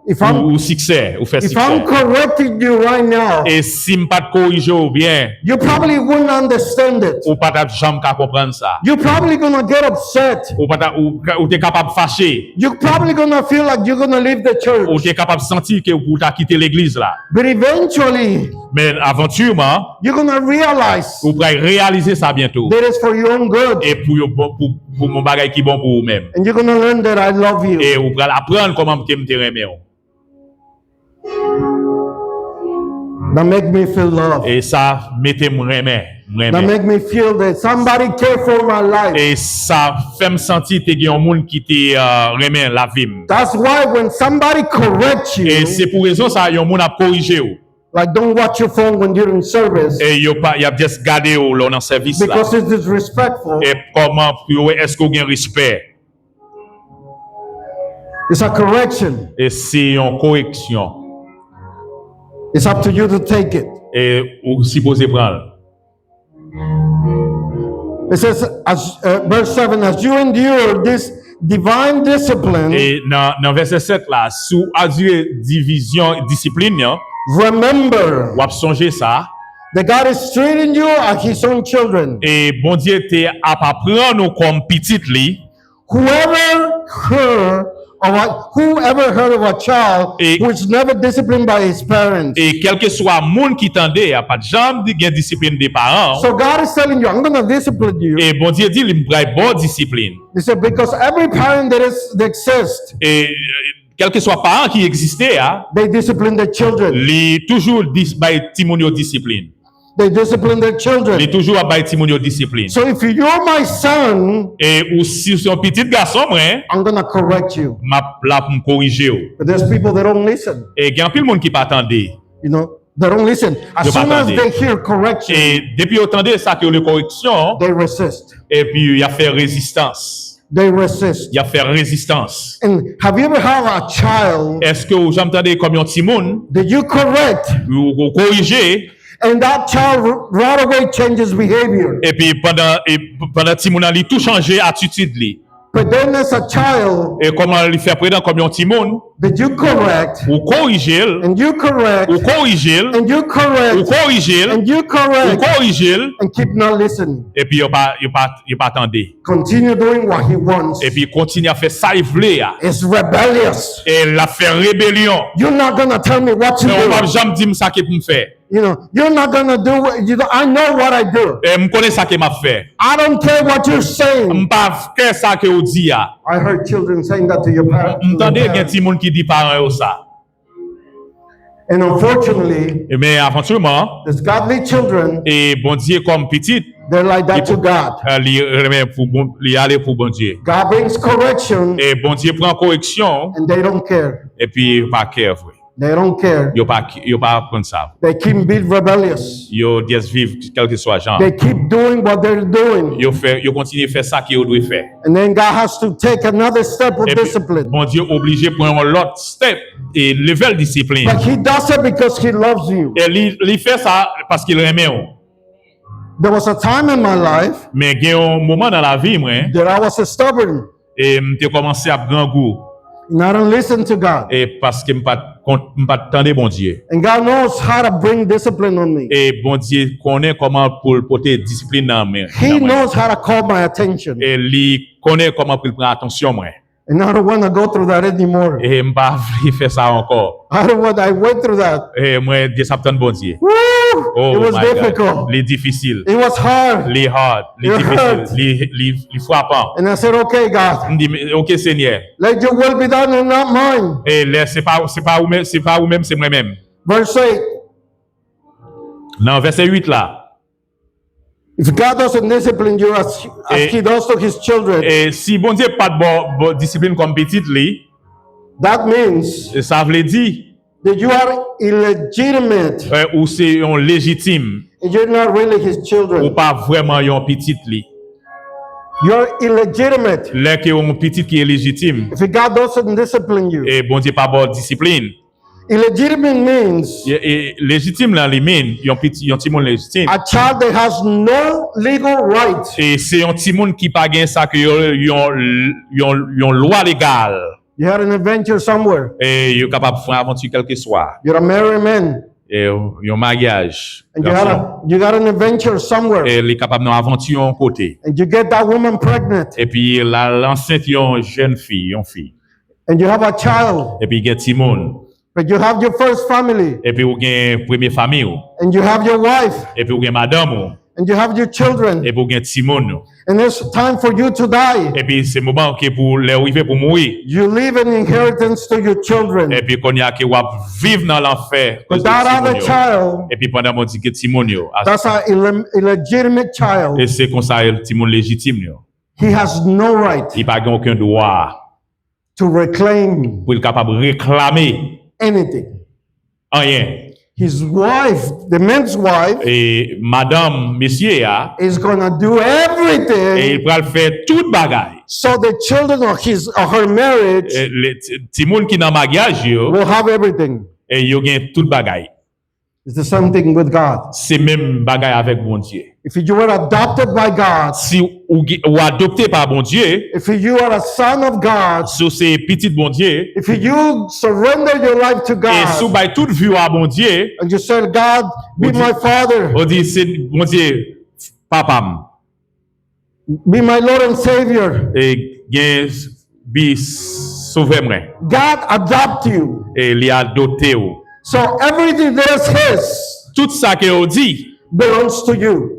If I'm, ou succès, ou fait if succès. I'm correcting you right now, Et si m'pas te corriger ou bien, you probably wouldn't understand it. ou pas ta jamais qu'à comprendre ça. You're probably going to get upset. Ou pas ou t'es capable de fâcher. You're probably going to feel like you're going to leave the Ou church. t'es capable de sentir que ou t'as quitté l'église là. But eventually, Mais aventureusement, you're going to realize ou pourrez réaliser ça bientôt. that it's for your own good. Et pour mon bagage qui bon pour vous-même. And you're going to learn that I love you. Et ou pourrez apprendre comment me remettre. That make me feel love. Et ça, mettez-moi remet. That make me feel that somebody care for my life. Et ça fait me sentir que y a un monde qui te remet la vie. That's why when somebody corrects Et you, c'est pour raison ça, y a un monde à corriger ou. like don't watch your phone when you're in service Et y a juste gardé ou là dans service là. because it's disrespectful. Et comment est-ce qu'on a respect? It's a correction. Et c'est une correction. It's up to you to take it. Et ou supposé prendre. It says, verse 7, as you endure this divine discipline, Et dans verset 7 là, sous adieu division discipline, remember ou a songé ça. that God is treating you as his own children. Et bon Dieu te a pas prendre nous comme petite li. Whoever heard of a child Et- who is never disciplined by his parents? Et quel que soit monde qui tendait, a pas de jambe de discipline des parents. So God is telling you, I'm going to discipline you. Et bon Dieu dit, il me prend bonne discipline. He said, because every parent that exists, Et quel que soit parent qui existait, they discipline their children. il toujours by timonio discipline. They discipline their children. Il toujours by timonio discipline. So if you're my son, Et ou si c'est un petit garçon, moi, I'm going to correct you. m'a là pour me corriger. But there's people that don't listen. Et il y a un peu de monde qui pas attendait. You know, they don't listen. As Yo soon as m'attendais. they hear correction, Et depuis autant de ça que les corrections, they resist. et puis il a fait résistance. They resist. Il a fait résistance. And have you ever had a child Est-ce que vous entendez comme un petit monde, that you correct ou corriger, and that child right away changes behavior? et puis pendant petit monde, il tout changé attitude li. But then there's a child Et comment il fait prendre comme un petit monde, that you correct ou corriger, and you correct ou corriger, and you ou correct corriger, and you ou correct corriger, and keep not listening. et puis il pas attendé. Continue doing what he wants. Et puis il continue à faire ça il voulait. It's rebellious. Et il a fait rébellion. You're not going to tell me what to Et on va do. jamais dire ça qu'il pour me faire. You know, you're not going to do what you know. I know what I do. Et je connais ça qu'il m'a fait. I don't care what you're saying. Je pas faire ça que vous dites. I heard children saying that to your parents. M'entendez il y a des monde qui dit parents ça. And unfortunately, Mais aventureusement, there's godly children, et bon Dieu comme petit, they're like that to God. il aller pour bon Dieu. God brings correction Et bon Dieu prend correction and they don't care. et puis il pas care frère. They don't care. Yo pas prendre ça. They keep being rebellious. Yo just vivre quel que soit genre. They keep doing what they're doing. Yo continue faire ça qu'il doit faire. And then God has to take another step of Et puis, discipline. bon Dieu obligé prendre l'autre step et level discipline. But he does it because he loves you. Et il fait ça parce qu'il aime. There was a time in my life Mais il y a un moment dans la vie moi that I was stubborn. et j'ai commencé à grand goût. Not to listen to God. Et parce que m'pas tendre bon Dieu. And God knows how to bring discipline on me. Et bon Dieu connaît comment pour porter discipline dans moi. He knows how to call my attention. Et lui connaît comment pour prendre attention moi. And I don't want to go through that anymore. Et m'pas faire ça encore. I went through that. Et moi Dieu ça bon Dieu. Woo! Oh It was my difficult. God. Les difficiles. It was hard. Les hard, les It difficiles, hurt. les frappants. And I said, okay, God, Me dit OK Seigneur. let your will be done and not mine. Et là c'est pas vous même, c'est pas vous même, c'est moi-même. Verse 8. Dans verset 8 là. If God doesn't discipline you as he does to his children, Et si bon Dieu pas de bon discipline comme petite li, that means ça veut dire that you are illegitimate ou c'est un légitime and you're not really his ou children. pas vraiment un petit li. You're illegitimate Là que un petit qui est légitime if God doesn't discipline you. et bon Dieu pas bon discipline. Illegitimate means Et légitime là les mène, un petit monde légitime. a child that has no legal right. Et c'est un petit monde qui pas gain ça que yon loi légale You had an adventure somewhere. et yo capable faire aventure quel que soit. You're a married man Et yon mariage. and you got an adventure somewhere. Et les capable d'avoir aventure en côté. And you get that woman pregnant Et puis l'enceinte yon jeune fille, yon fille. and you have a child, Et puis get Timon. but you have your first family Et puis ou gen première famille ou. and you have your wife Et puis ou gen madame ou. and you have your children Et puis ou gen Timon ou. and it's time for you to die. Et puis c'est moment que pour les arriver pour mourir. You leave an inheritance to your children. Et puis qu'on y a que ou vivre dans l'enfer. But that other child, Et puis pendant mon dit que Timon yo. that's an illegitimate child. Et c'est comme ça Timon légitime yo. He has no right Il pas gen aucun droit to reclaim pour être capable de réclamer anything. rien. His wife, the man's wife, Et madame, monsieur a, is gonna do et everything il va faire toute bagaille. so the children of her marriage Et les ti moun qui dans mariage yo, will have everything. et yo gen toute bagaille. It's the same thing with God. C'est même bagaille avec bon Dieu. If you were adopted by God, Si ou adopté par bon Dieu, if you are a son of God, sous ces petites bon Dieu, if you surrender your life to et sous God bay toute vie à bon Dieu, and you say, God, be my father, on dit c'est bon Dieu papam be my Lord and Savior. et gen bi sauver moi God adopt you. et li adopté ou. So everything that is His Tout ça que on dit belongs to you.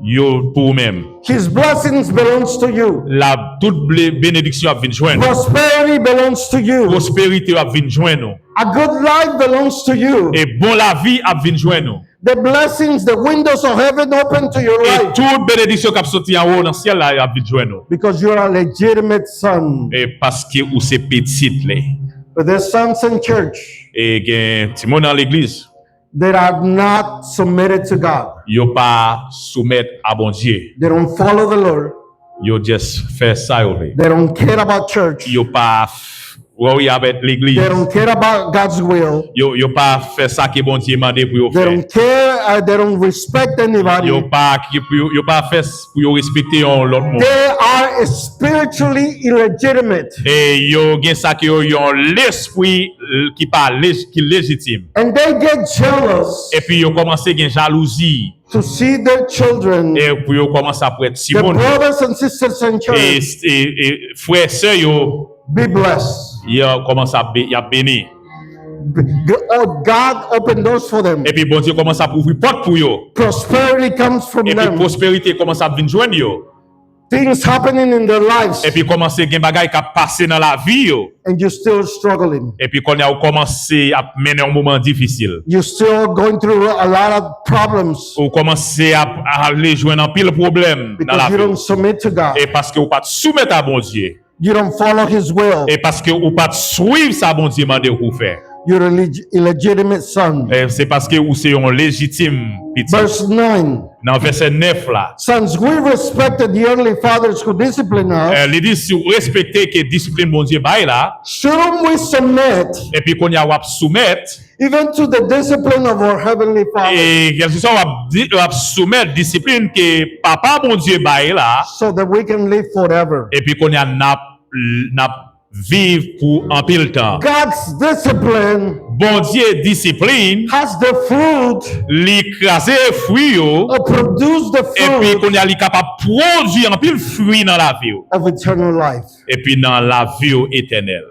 yo pour même. His blessings belongs to you. La toute bénédiction a vinn joindre. Prosperity belongs to you. Prospérité a vinn joindre. A good life belongs to you. Et bon la vie a vinn joindre. The blessings, the windows of heaven open to your Et life toute bénédiction qui a sorti en haut dans le ciel là a vinn joindre. because you're a legitimate son. Et parce que ou c'est petit là. But there's sons in church Et gen ti moun dans l'église, that are not submitted to God. yo pas soumettre à bon Dieu. They don't follow the Lord. Yo just faire ça yo. They don't care about church. Yo pas oui avec l'église. They don't care about God's will. Yo pas faire ça que bon Dieu mandé pour yo They faire. don't care. They don't respect anybody. Yo pas faire pour yo respecter l'autre monde. They are spiritually illegitimate. Et yo gen ça que yo yon l'esprit qui pas qui légitime. And they get jealous Et puis yo commencé gen jalousie to see their children, et puis yo commencé à prêtre the Simon brothers and sisters in et church, frère sœur yo be blessed. commence à béni. Oh, God opened doors for them. Et puis bon Dieu commence à ouvrir porte pour yo. Prosperity comes from Et puis them. prospérité commence à venir joindre yo. Things happening in their lives, Et puis commencer gen bagay qui passer dans la vie yo. and you're still struggling. Et puis quand y a commencé à mener un moment difficile. You're still going through a lot of problems Ou commencer à aller joindre un pile problème dans la because you vie. don't submit to God. Et parce que ou pas soumettre à bon Dieu. You don't follow His will. Et parce que ou pas suivre ça bon Dieu mandé pour faire. You're a illegitimate son. Et c'est parce que ou c'est un légitime petit. Verse 9. Dans verset 9 là. Sons, we respected the earthly fathers who disciplined us. Il dit si vous respectez que discipline bon Dieu bail là. Shouldn't we submit Et puis qu'on y a wap soumettre. even to the discipline of our Heavenly Father Et quelque chose wap soumettre discipline que papa bon Dieu bail là. so that we can live forever? Et puis qu'on y a n'a vivre pour un pile temps. God's discipline Bon Dieu discipline, has the fruit l'écraser fruit yo, or produce the et puis fruit qu'on y a capable produire un pile fruit dans la vie yo, of eternal life. et puis dans la vie yo éternelle.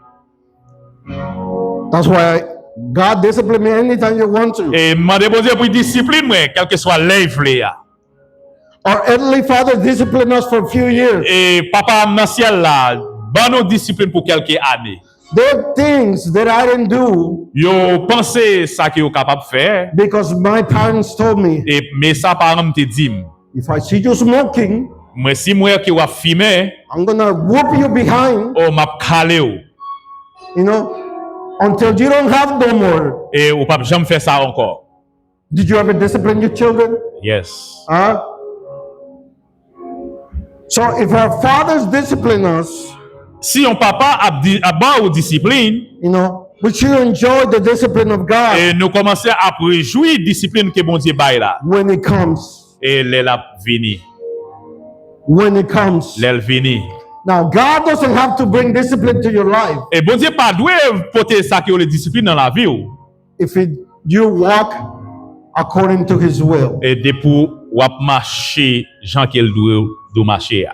That's why God discipline me anytime you want to. Et demander bon Dieu pour discipline moi, quel que soit l'œuvre là. Our Heavenly Father disciplined us for a few years. Et papa dans ciel là, ban nous discipline pour quelques années. There are things that I didn't do Yo pensé ça que yo capable faire, because my parents told me, et mais ça parents te dit, if I see you smoking, moi si moi qui va fumer, I'm gonna whoop you behind, oh m'a calé ou. you know, until you don't have no more. Et ou pas jamais faire ça encore. Did you ever discipline your children? Yes. Huh? So if our fathers discipline us, Si on papa a ban ou discipline, you know, we should enjoy the discipline of God et nous commencer à réjouir discipline que bon Dieu bail là. when it comes. Et l'elle a vini. When it comes. L'elle vini. Now, God doesn't have to bring discipline to your life Et bon Dieu pas doit porter ça que le discipline dans la vie ou. if you walk according to His will. Et de pour ou marcher Jean qu'elle doit marcher.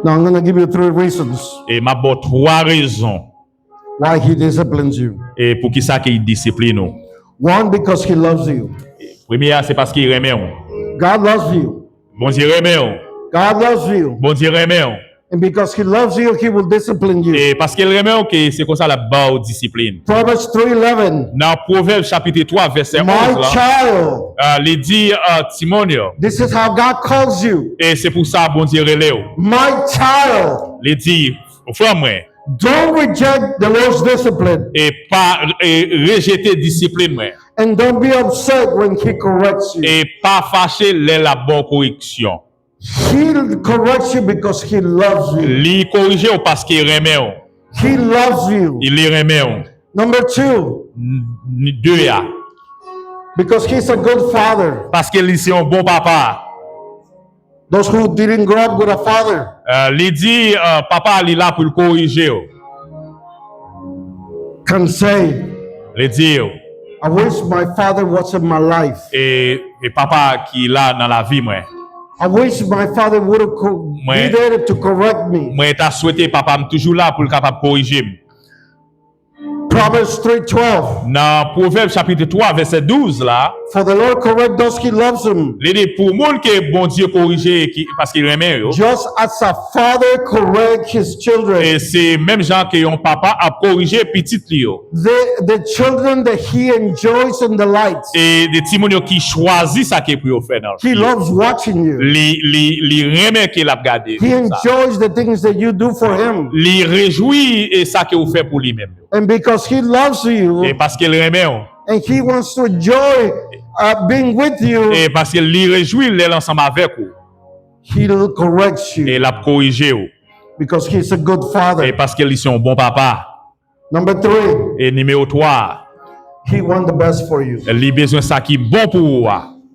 Now, I'm going to give you 3 reasons Et m'a bon 3 raisons why He disciplines you. et pour qui ça qu'il discipline nous. 1, because He loves you. Première c'est parce qu'il aime nous. God loves you. Bon Dieu aime nous. God loves you. Bon Dieu aime nous. And because He loves you, He will discipline you. Et parce qu'il aime nous que c'est comme ça la bas discipline. Proverbs 3:11. Dans Proverbe chapitre 3 verset 11 My là, child, il dit Timonio, this is how God calls you. et c'est pour ça bon Dieu relève. My child, Il dit frère moi don't reject the Lord's discipline et pas rejeter discipline moi and don't be upset when He corrects you. et pas fâcher les la bonne correction. He corrects you because He loves you. Li corriger ou parce qu'il aime ou. He loves you. Il les aime ou. Number 2, Deux ya. because He's a good father. Parce qu'il c'est un bon papa. Those who didn't grow up with a father, Il dit papa il là pour le corriger ou. can say, Il dit I wish my father was in my life. et papa qui là dans la vie moi. I wish my father would have be there to correct me. Moi t'a souhaité papa m toujours là pour le capable corriger. Proverbs 3:12. Dans Proverbe chapitre 3 verset 12 là, For the Lord correct those He loves him, il dit pour monde que bon Dieu corriger parce qu'il aime yo. just as a father correct his children. Et c'est même gens que un papa a corrigé petit li yo. The children that He enjoys and delights. Et des timonio qui choisit ça que pour faire dans. He loves watching you. Li remet qu'il a regardé. He enjoys the things that you do for Him. Li réjouit et ça que vous fait pour lui-même. And because He loves you Et parce qu'il remet and He wants to enjoy being with you, et parce qu'il li réjouit l'ensemble avec vous. He'll correct you Et l'a corrigé ou. because He's a good Et father. parce qu'il est un bon papa. Number 3, Et numéro 3, He wants the best for you. il a besoin de ça qui est bon pour vous,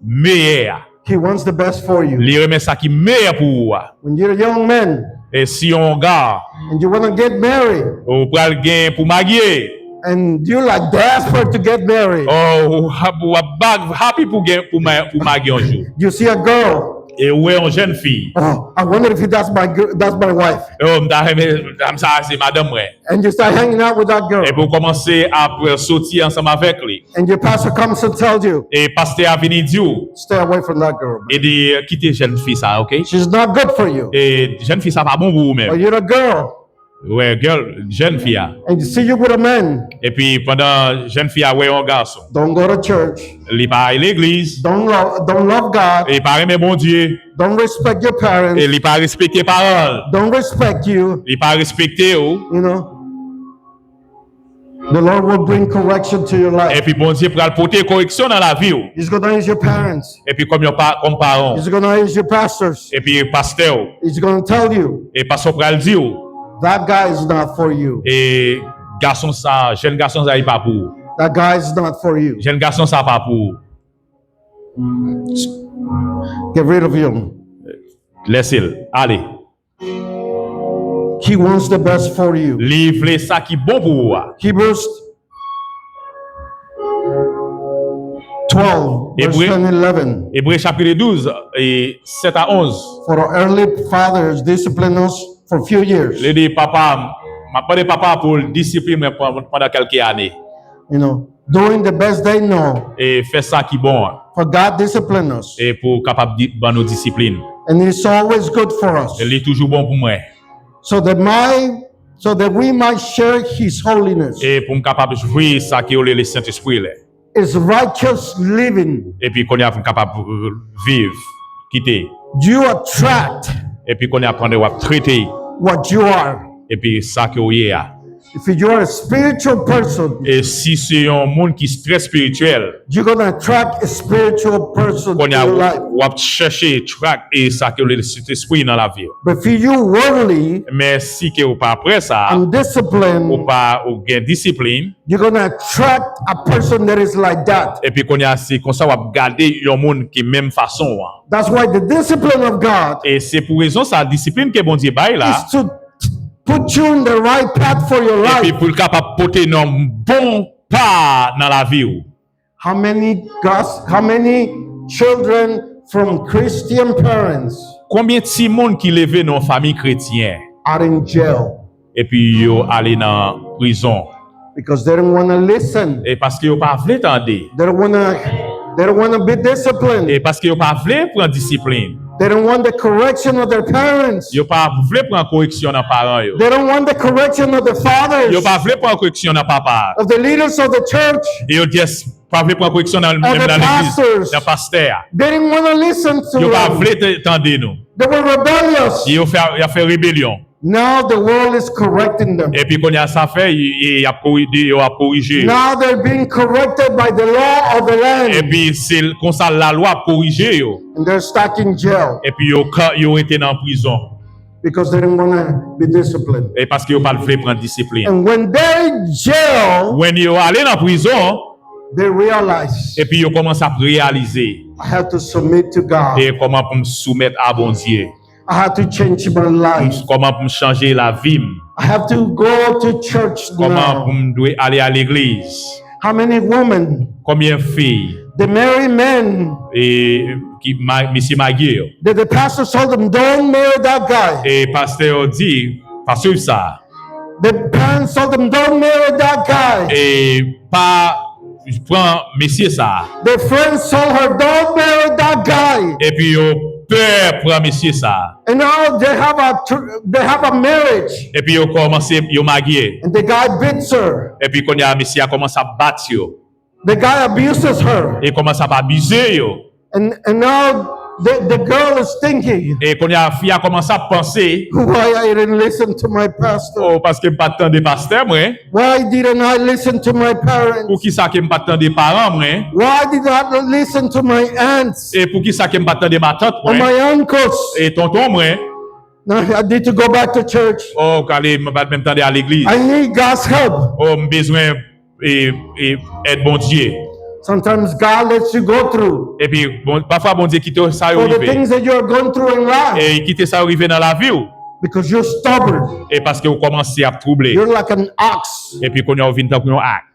meilleur. He wants the best for you. Il remet ça qui est meilleur pour vous. When you're a young man Et si on gars, and you want to get married ou pral gain pour marier, and you're like desperate to get married, ou happy pour marier un jour. you see a girl. Et où est une jeune fille? Oh, I wonder if that's my wife. Oh, ça c'est madame ouais. And you start hanging out with that girl. Et pour commencer à sortir ensemble avec lui. And your pastor comes and tells you, Et pasteur a venu dire, stay away from that girl. et dit quittez jeune fille ça, OK? She's not good for you. Et jeune fille ça pas bon pour vous But même. you're a girl. Ouais, girl, jeune fille. And you see you with a man. Et puis pendant jeune fille a ouais un garçon. Don't go to church. Il pas à l'église, Don't love God. il pas aimer bon Dieu, Don't respect your parents. et il pas respecter parole, Don't respect you. il pas respecter ou. You know. The Lord will bring correction to your Et life. puis bon Dieu pour porter correction dans la vie ou. He's going to use your parents. Et puis comme parents, He's going to use your pastors. et puis pasteur He's going to tell you, et pasteur pour le dire that guy is not for you. et garçon ça, jeune garçon ça il pas pour. That guy is not for you. Jeune garçon ça pas pour. Get rid of him. Laissez-le. Allez. He wants the best for you. Li vle ça qui bon pour vous. Hebrews 12, verse Hébreux- 10 and 11. Hébreux chapitre 12 et 7 à 11. For our early fathers disciplined us for a few years. Le dit papa, m'a pas de papa pour discipliner pendant quelques années You know, doing the best they know. et faire ça qui bon For God disciplined us. et pour capable ban nos disciplines. And it's always good for us. Il est toujours bon pour moi So that we might share His holiness. et pour me capable jouer ça qui est le Saint-Esprit là. Is righteous living. Et puis qu'on est capable vivre, quitter You attract et puis qu'on est apprendre à traiter what you are. et puis ça que vous est. If you are a spiritual person, Et si c'est un monde qui est très spirituel, you're going to attract a spiritual person qu'on to your life. a chercher track et ça que le Saint-Esprit dans la vie. But if you worldly Mais si que ou pas après ça, and disciplined, ou pas ou gain discipline you're going to attract a person that is like that. et puis qu'on a c'est comme ça on va garder un monde qui même façon. That's why the discipline of God Et c'est pour raison ça discipline que bon Dieu bail là. is to put you in the right path for your Et puis life. pour le capable porter un bon pas dans la vie. How many children from Christian parents Combien de petits monde qui levé dans famille chrétienne are in jail et puis yo aller dans prison because they don't want to listen. et parce que yo pas voulu tendre They don't want to be disciplined. et parce que yo pas voulu prendre discipline. They don't want the correction of their parents. Yo pas voulu prendre correction dans parents yo. They don't want the correction of the Yo fathers, pas voulu prendre correction dans papa. of the leaders of the church. Et yo just pas voulu prendre correction dans the même dans l'église, pastors. dans pasteur. They didn't want to listen to Yo pas them. voulu tendre nous. They were rebellious. Yo fait rébellion. Now the world is correcting them. Et puis quand il y a ça fait il a corrigé. Now they're being corrected by the law of the Et land. puis c'est comme ça la loi a corrigé yo. And they're stuck in jail Et puis yo été dans prison. because they didn't want to be disciplined. Et parce que yo pas voulu prendre discipline. And when they're in jail, When yo allé dans prison they realize, et puis yo commence à réaliser I have to submit to God. et comment pour me soumettre à bon Dieu. I have to change my life. Comment pour me changer la vie. I have to go to church Comment now. pour me dois aller à l'église. How many women, Combien de filles the married men, et qui monsieur marié that the pastor told them, don't marry that guy. et pasteur dit pas suivre ça The parents told them, don't marry that guy. et pas prend monsieur ça The friends told her, don't marry that guy. et puis yo peur prend monsieur ça And now they have a marriage. et puis yo commencé yo marié And the guy beats her. et puis quand y a monsieur a commencé à battre yo The guy abuses her. et commence à abuser yo And now the girl is thinking, et quand y a fille a commencé à penser why I didn't listen to my pastor? oh parce que pas tant de pasteur moi Why didn't I listen to my pour parents? qui ça que pas tant de parents moi Why did I not listen to my aunts et pour qui ça que pas tant de ma tante or moi my uncles? et tonton moi Now I need to go back to church. oh aller même temps à l'église I need God's help. oh besoin et aide bon Dieu Sometimes God lets you go through et puis bon, parfois bon Dieu quitte ça for the arrivé things that you are going through in life et quitte ça arrivé dans la vie ou. because you're stubborn. Et parce que vous commencez à troubler You're like an ox. et puis quand vous venez dans un acte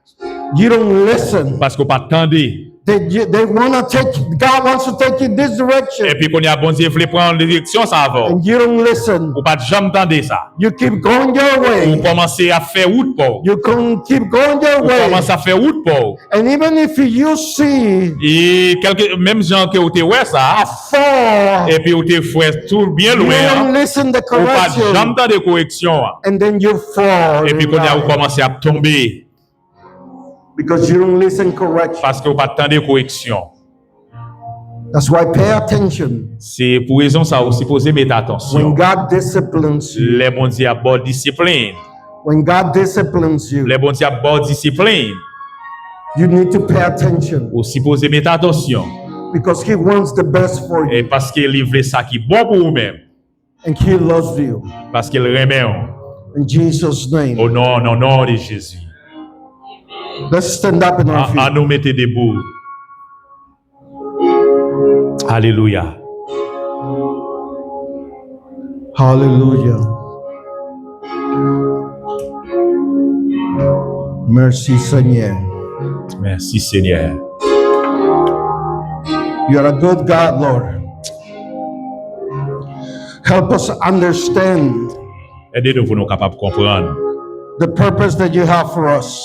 You don't listen. parce que vous pas attendez They want to take, God wants to take you this et direction puis quand il y a bon Dieu voulait prendre direction ça avant and you don't listen. vous pas jamais entendre ça You keep going your vous way. commencez à faire route pour You can keep going your vous way. commencez à faire route pour And even if you see et quelques même gens que vous te ouais a ça fall, et puis vous te fait tout bien you loin don't listen the vous pas jamais correction, entendre correction and then you fall et puis in quand vous life commencez à tomber because you don't listen correction. parce que vous pas attendre correction. That's why pay attention C'est pour raison ça aussi poser mettre attention. when God disciplines you. Les bon Dieu a bonne discipline. When God disciplines you, Les bon Dieu a bonne discipline. you need to pay attention Aussi poser mettre attention. because He wants the best for you Et parce qu'il livre ça qui est bon pour vous-même. and He loves you. Parce qu'il remet In Jesus' name. au nom de Jésus. Let's stand up in our À feet. nous mettre debout. Alléluia. Hallelujah. Merci, Seigneur. Merci Seigneur. You are a good God, Lord. Help us understand Aidez-nous pour nous capables de comprendre the purpose that you have for us,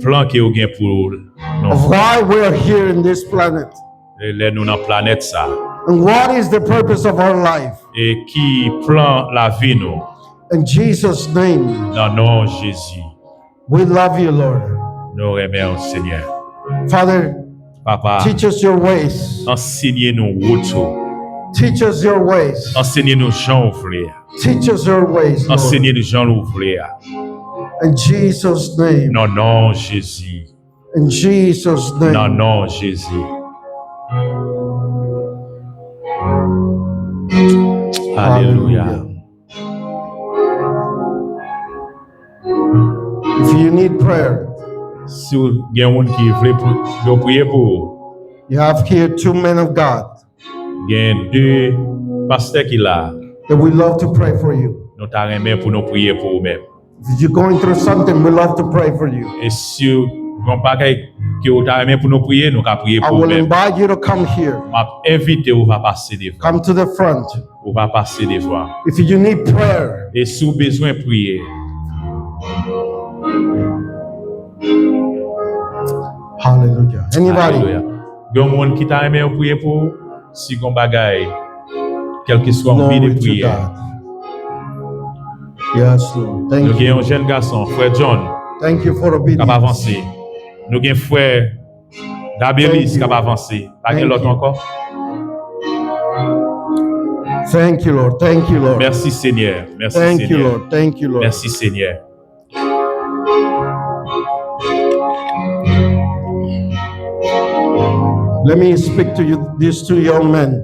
plan que vous avez pour nous. of why we are here in this planet, Les nous dans la planète ça. and what is the purpose of our life. Et qui plan la vie nous In Jesus' name, dans le nom de Jésus. we love you, Lord. Nous remercions Seigneur. Father, Papa, teach us your ways. enseignez-nous route. Teach us your ways. Enseignez-nous Jean ouvrir. Teach us your ways, Lord. Enseignez-nous Jean ouvrir. In Jesus' name. Dans le nom de Jésus. In Jesus' Dans le name. nom de Jésus. Alléluia. If you need prayer, Si vous avez un monde qui veut prier pour, you have here two men of God il y a deux pasteurs qui là. that we love to pray for you. Nous t'arrêtons pour nous prier pour vous-même. If you're going through something, we love to pray for you. Et si vous n'avez pas que vous t'arrêtons pour nous prier, nous allons prier I pour will vous-même. invite you to come here. Je vais inviter vous à passer devant. Come to the front. Vous va passer devant. If you need prayer, Et si vous avez besoin de prier, hallelujah. Anybody? alléluia. Il y a un monde qui t'a aimé prier pour, si vous avez quel que soit envie de Glory to prier. God. Yes, Lord. Thank Nous you. avons un jeune garçon, frère John, Thank you for qui obedience. va avancer. Nous avons un frère Gabelis qui Thank you. va avancer. Pas Thank l'autre you. encore. Thank you, Lord. Thank you, Lord. Merci Seigneur. Merci Thank you, Seigneur. Lord. Thank you, Lord. Merci Seigneur. Let me speak to you, these two young men.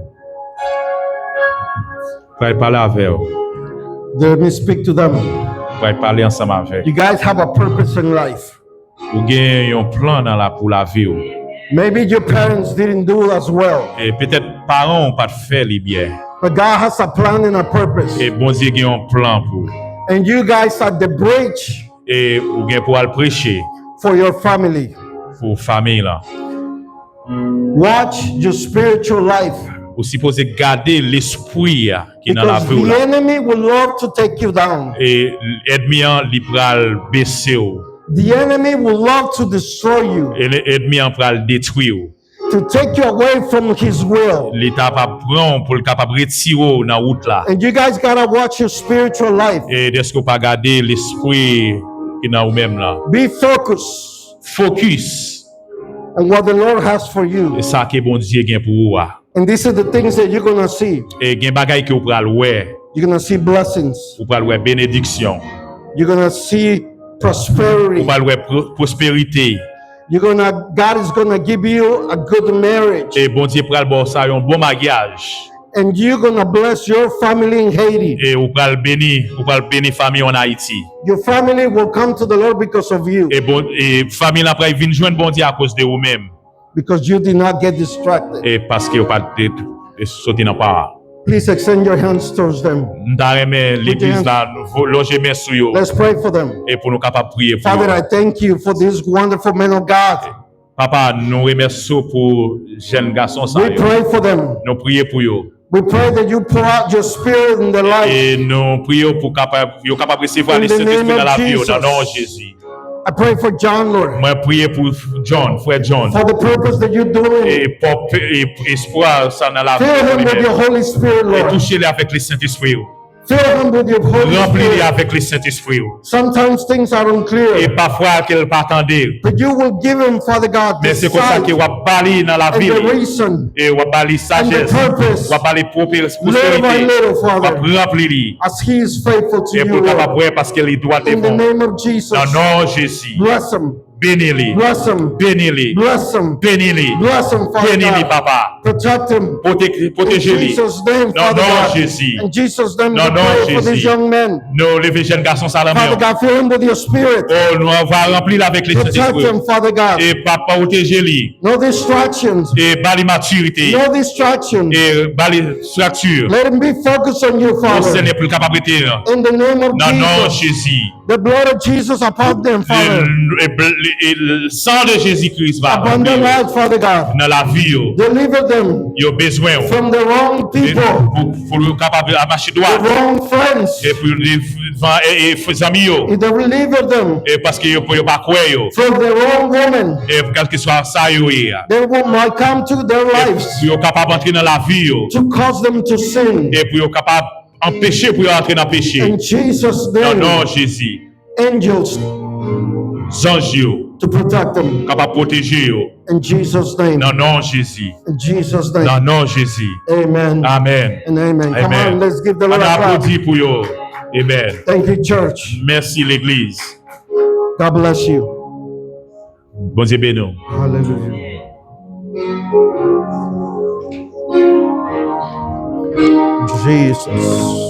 Pour parler avec vous. Let me speak to them. Pour parler ensemble avec You guys have a purpose in life. vous. Vous avez un plan pour la vie. Maybe your parents didn't do as well, Et peut-être parents n'ont pas fait les bien. but God has a plan and a purpose. Et bon Dieu a un plan pour vous. And you guys are the bridge Et vous avez pour aller prêcher for your family. pour famille là. Watch your spiritual life, Vous supposez garder l'esprit qui est dans la because vie the là. enemy will love to take you down. Et l'ennemi libéral baisser ou. The enemy will love to destroy you, Et l'ennemi pral détruire ou. to take you away from his will. L'état va prendre pour le capable retirer dans route là. And you guys gotta watch your spiritual life. Et est-ce que pas garder l'esprit qui est dans vous-même là. Be focused Focus. on what the Lord has for you. Et ça que bon Dieu gagne pour vous. And these are the things that you're gonna see. Et gagne bagaille que vous pral ouais. You're gonna see blessings. Vous pral ouais bénédiction. You're gonna see prosperity. Vous pral ouais prospérité. God is gonna give you a good marriage. Et bon Dieu pral bon ça un bon mariage. And you're gonna bless your family in Haiti. Et vous pral béni famille en Haïti. Your family will come to the Lord because of you. Et famille là après vinn joindre bon Dieu à cause de vous-même. Because you did not get distracted. Et parce que vous pas sauter dans pas. Please extend your hands towards them. M'ta remet l'église là loger mes sous yo Let's pray for them. et pour nous capable prier pour Father, eux. I thank you for these wonderful men of God. Papa, nous remercions pour jeunes garçons ça. We pray for them. Nous prions pour eux. We pray that you pour out your spirit in their life. Et nous prions pour capable recevoir In le the name Saint-Esprit dans la of vie Jesus. dans le nom de Jésus. I pray for John, Lord, Moi prier pour John, frère John. for the purpose that you're doing. Et pour espoir ça dans la Fill him with vie. your Holy Spirit, Et Lord. touchez-les avec le Saint-Esprit. Fill him with your Holy Remplis-les Spirit. avec le Saint-Esprit. Sometimes things are Et unclear, parfois qu'elle pas attendre. but you will give him, Father God, the Mais c'est comme ça sight que va parler dans la and vie. the reason Et va parler sagesse. purpose. Va parler little by prospérité. little, Va Father, remplir. as he is faithful to Et you, pour capable Lord. voir parce qu'elle doit In the devant. name of Jesus, Dans le nom de Jésus. bless him, Bénis-les. bless him, Bénis-les. bless him, Bénis-les. bless him, Father Bénis-les, God, papa. Protect him. In Protégez-les. Jesus' name, Non, Father non, God. Jésus. In Jesus' name, Non, we non, pray for these Jésus. young men. Nous, les jeunes garçons, ça la Father God, fill him with your spirit. Oh, nous on va remplir avec les Protect Saint-Esprit. him, Father God. Et papa, protégez-les. No distractions. Et bali maturité. No distractions. Et bali structure. Let him be focused on you, Au Father. Seigneur, pour capacité. In the name of Non, non, Jesus. Jésus. The blood of Jesus upon them, Father. Et le sang de Jésus-Christ va Upon their remplir lives, Father God. dans la vie. Deliver them Ils ont besoin. from the wrong people, Pour le capable à marcher droit. the wrong friends. Et pour les amis. Deliver them Et parce qu'ils ne peuvent pas croire. from the wrong woman. Et quel que soit ça, They might come to their lives ils sont capables d'entrer dans la vie. to cause them to sin. Et pour être capable d'empêcher pour entrer dans le péché. In Jesus' Non, non, name, Jésus. angels Anges, to protect them. capable de protéger. In Jesus' name. Non, non, Jésus. In Jesus' name. Non, non, Jésus. Amen. Amen. And amen. Come Amen. on, let's give the On Lord a clap. applaudit pour eux. Amen. Thank you, church. Merci l'Église. God bless you. Bon Dieu béni. Hallelujah. Jesus.